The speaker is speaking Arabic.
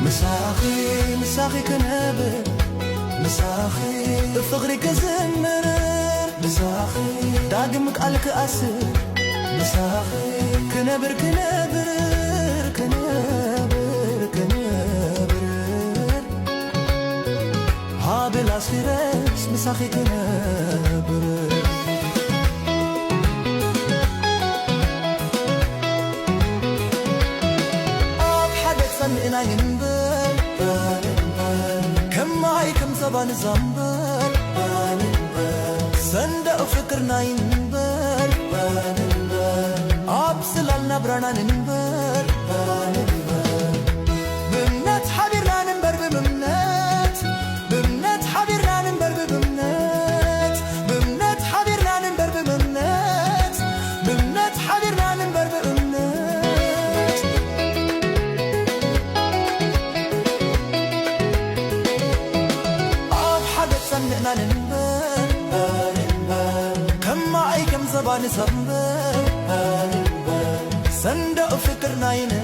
مساخي كنابر مساخي فغري كزمر مساخي داقمك قالك أسر مساخي كنابر ها بلا سيرس مساخي كنابر إنا ينبر كم معي كم زبان زنبر صندق فكرنا ينبر أبسلالنا برانا ننبر بمنت حبيرنا ننبر بمنت حبيرنا ننبر بمنت حبيرنا ننبر بمنت حبيرنا ننبر سنقنا ننبر كم معي كم زبان زنبر صندق فكرنا ينبر